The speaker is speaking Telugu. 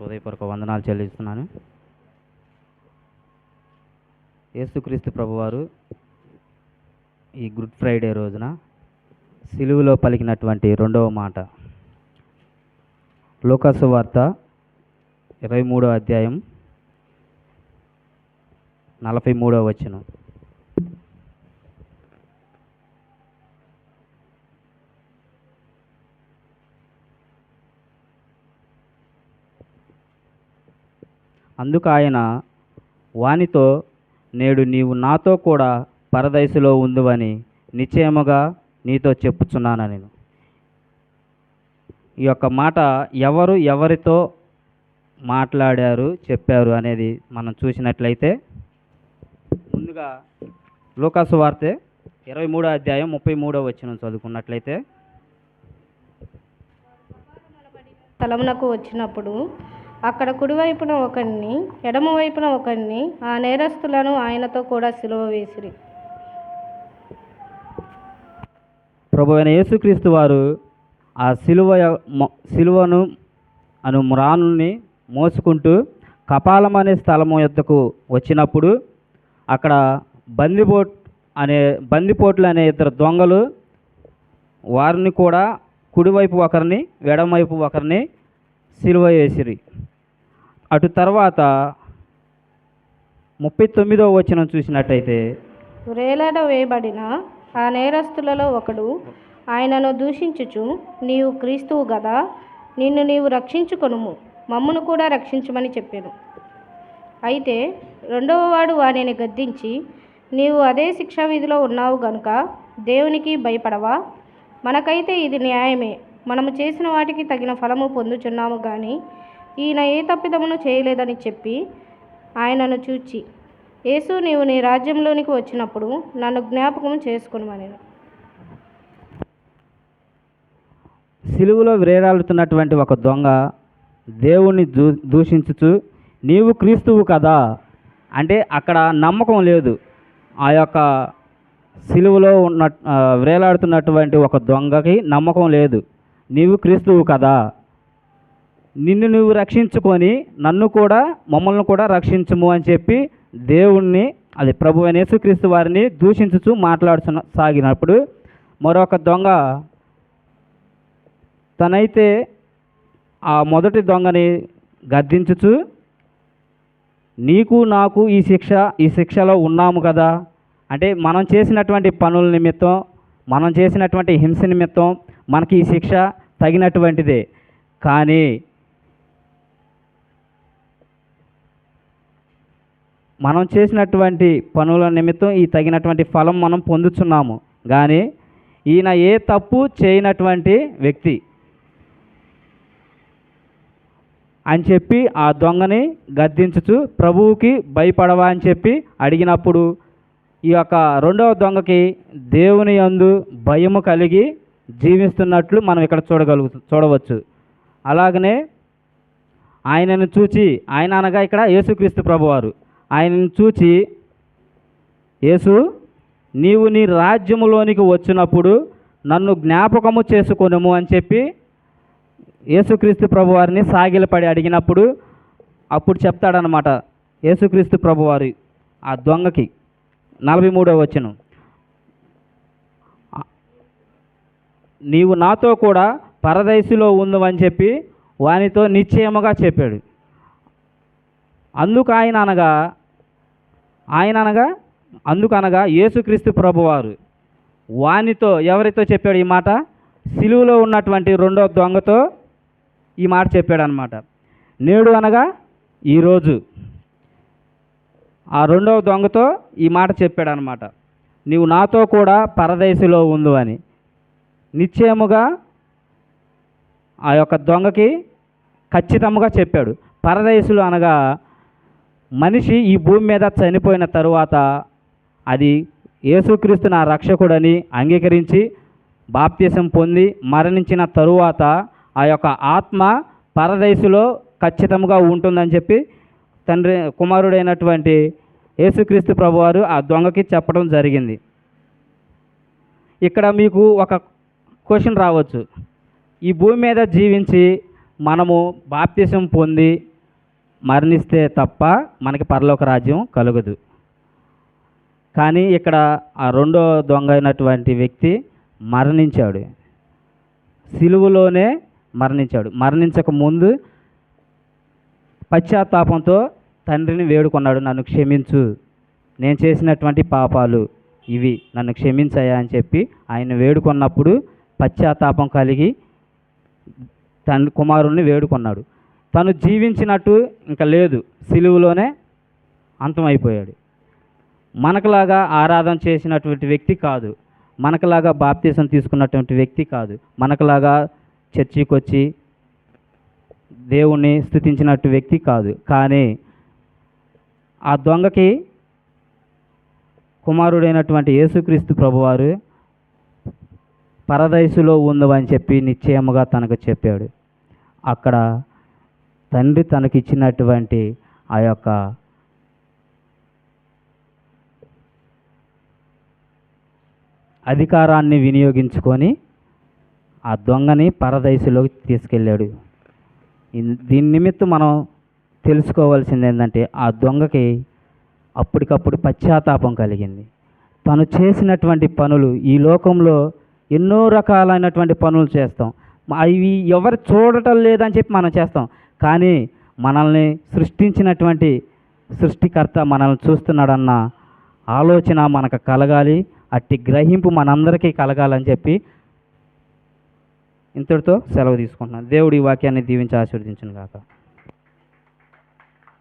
హృదయపూర్వక వందనాలు చెల్లిస్తున్నాను. యేసుక్రీస్తు ప్రభువారు ఈ గుడ్ ఫ్రైడే రోజున సిలువలో పలికినటువంటి రెండవ మాట, లూకాసు వార్త 23వ అధ్యాయం 43వ వచనం. అందుకు ఆయన వానితో, నేడు నీవు నాతో కూడా పరదైసులో ఉందువని నిశ్చయముగా నీతో చెప్పుచున్నాను. నేను ఈ యొక్క మాట ఎవరితో మాట్లాడారు, చెప్పారు అనేది మనం చూసినట్లయితే, ముందుగా లూకాసు వార్త 23వ అధ్యాయం 33వ వచనం చదువుకున్నట్లయితే, స్థలమునకు వచ్చినప్పుడు అక్కడ కుడివైపున ఒకరిని, ఎడమవైపున ఒకరిని, ఆ నేరస్తులను ఆయనతో కూడా సిలువ వేసిరి. ప్రభువైన యేసుక్రీస్తు వారు ఆ సిలువను అను మ్రానుని మోసుకుంటూ కపాలం అనే స్థలము యొద్దకు వచ్చినప్పుడు, అక్కడ బందిపోట్లు అనే ఇద్దరు దొంగలు వారిని కూడా కుడివైపు ఒకరిని, ఎడమవైపు ఒకరిని సిలువ వేసిరి. అటు తర్వాత 39వ వచనం చూసినట్టయితే, వ్రేలాడ వేయబడిన ఆ నేరస్తులలో ఒకడు ఆయనను దూషించుచు, నీవు క్రీస్తువు గదా, నిన్ను నీవు రక్షించుకొనుము, మమ్మును కూడా రక్షించమని చెప్పాను. అయితే రెండవ వాడు వానిని గద్దించి, నీవు అదే శిక్షా విధిలో ఉన్నావు గనుక దేవునికి భయపడవా? మనకైతే ఇది న్యాయమే, మనము చేసిన వాటికి తగిన ఫలము పొందుచున్నాము కానీ ఈయన ఏ తప్పిదమును చేయలేదని చెప్పి ఆయనను చూచి, యేసు, నీవు నీ రాజ్యంలోనికి వచ్చినప్పుడు నన్ను జ్ఞాపకం చేసుకొనుమని. సిలువలో వేలాడుతున్నటువంటి ఒక దొంగ దేవుణ్ణి దూషించుచు, నీవు క్రీస్తువు కదా అంటే అక్కడ నమ్మకం లేదు. ఆ యొక్క సిలువలో వేలాడుతున్నటువంటి ఒక దొంగకి నమ్మకం లేదు. నీవు క్రీస్తువు కదా, నిన్ను నువ్వు రక్షించుకొని నన్ను కూడా, మమ్మల్ని కూడా రక్షించుము అని చెప్పి దేవుణ్ణి, అది ప్రభువైన యేసుక్రీస్తు వారిని దూషించుచు సాగినప్పుడు, మరొక దొంగ తనైతే ఆ మొదటి దొంగని గద్దించుచు, నీకు నాకు ఈ శిక్షలో ఉన్నాము కదా, అంటే మనం చేసినటువంటి పనుల నిమిత్తం, మనం చేసినటువంటి హింస నిమిత్తం మనకి ఈ శిక్ష తగినటువంటిదే. కానీ మనం చేసినటువంటి పనుల నిమిత్తం ఈ తగినటువంటి ఫలం మనం పొందుతున్నాము. కానీ ఈయన ఏ తప్పు చేయనటువంటి వ్యక్తి అని చెప్పి ఆ దొంగని గద్దించుచు, ప్రభువుకి భయపడవా అని చెప్పి అడిగినప్పుడు, ఈ యొక్క రెండవ దొంగకి దేవుని యందు భయము కలిగి జీవిస్తున్నట్లు మనం ఇక్కడ చూడవచ్చు. అలాగనే ఆయనను చూచి, ఆయన అనగా ఇక్కడ యేసుక్రీస్తు ప్రభువారు, ఆయనను చూచి, యేసు, నీవు నీ రాజ్యములోనికి వచ్చినప్పుడు నన్ను జ్ఞాపకము చేసుకొనుము అని చెప్పి యేసుక్రీస్తు ప్రభువారిని సాగిలపడి అడిగినప్పుడు, అప్పుడు చెప్తాడనమాట యేసుక్రీస్తు ప్రభువారు ఆ దొంగకి. 43వ వచనం, నీవు నాతో కూడా పరదైసులో ఉందని చెప్పి వానితో నిశ్చయముగా చెప్పాడు. అందుకనగా యేసుక్రీస్తు ప్రభువారు వానితో, ఎవరితో చెప్పాడు ఈ మాట? సిలువలో ఉన్నటువంటి రెండో దొంగతో ఈ మాట చెప్పాడు అనమాట. నేడు అనగా ఈరోజు ఆ రెండవ దొంగతో ఈ మాట చెప్పాడు అనమాట, నీవు నాతో కూడా పరదైసులో ఉండు అని. నిశ్చయముగా ఆ యొక్క దొంగకి ఖచ్చితంగా చెప్పాడు. పరదైసులు అనగా మనిషి ఈ భూమి మీద చనిపోయిన తరువాత, అది యేసుక్రీస్తు నా రక్షకుడని అంగీకరించి బాప్తిసం పొంది మరణించిన తరువాత ఆ యొక్క ఆత్మ పరదైసులో ఖచ్చితంగా ఉంటుందని చెప్పి కుమారుడైనటువంటి యేసుక్రీస్తు ప్రభువారు ఆ దొంగకి చెప్పడం జరిగింది. ఇక్కడ మీకు ఒక క్వశ్చన్ రావచ్చు, ఈ భూమి మీద జీవించి మనము బాప్తిసం పొంది మరణిస్తే తప్ప మనకి పరలోక రాజ్యం కలుగదు. కానీ ఇక్కడ ఆ రెండో దొంగ అయినటువంటి వ్యక్తి మరణించాడు, సిలువలోనే మరణించాడు. మరణించక ముందు పశ్చాత్తాపంతో తండ్రిని వేడుకున్నాడు, నన్ను క్షమించు, నేను చేసినటువంటి పాపాలు ఇవి, నన్ను క్షమించయ్యా అని చెప్పి ఆయన వేడుకున్నప్పుడు పశ్చాత్తాపం కలిగి కుమారుణ్ణి వేడుకున్నాడు. తను జీవించినట్టు ఇంకా లేదు, సిలువలోనే అంతమైపోయాడు. మనకులాగా ఆరాధన చేసినటువంటి వ్యక్తి కాదు, మనకులాగా బాప్తీసం తీసుకున్నటువంటి వ్యక్తి కాదు, మనకులాగా చర్చికి వచ్చి దేవుణ్ణి స్తుతించినట్టు వ్యక్తి కాదు. కానీ ఆ దొంగకి కుమారుడైనటువంటి యేసుక్రీస్తు ప్రభువారు పరదైసులో ఉందని చెప్పి నిశ్చయముగా తనకు చెప్పాడు. అక్కడ తండ్రి తనకిచ్చినటువంటి ఆ యొక్క అధికారాన్ని వినియోగించుకొని ఆ దొంగని పరదైసులోకి తీసుకెళ్ళాడు. దీని నిమిత్తం మనం తెలుసుకోవాల్సింది ఏంటంటే, ఆ దొంగకి అప్పటికప్పుడు పశ్చాత్తాపం కలిగింది. తను చేసినటువంటి పనులు, ఈ లోకంలో ఎన్నో రకాలైనటువంటి పనులు చేస్తాం, అవి ఎవరు చూడటం లేదని చెప్పి మనం చేస్తాం. కానీ మనల్ని సృష్టించినటువంటి సృష్టికర్త మనల్ని చూస్తున్నాడన్న ఆలోచన మనకు కలగాలి, అట్టి గ్రహింపు మనందరికీ కలగాలని చెప్పి ఇంతటితో సెలవు తీసుకుంటున్నాను. దేవుడి వాక్యాన్ని దీవించి ఆశీర్వదించును గాక.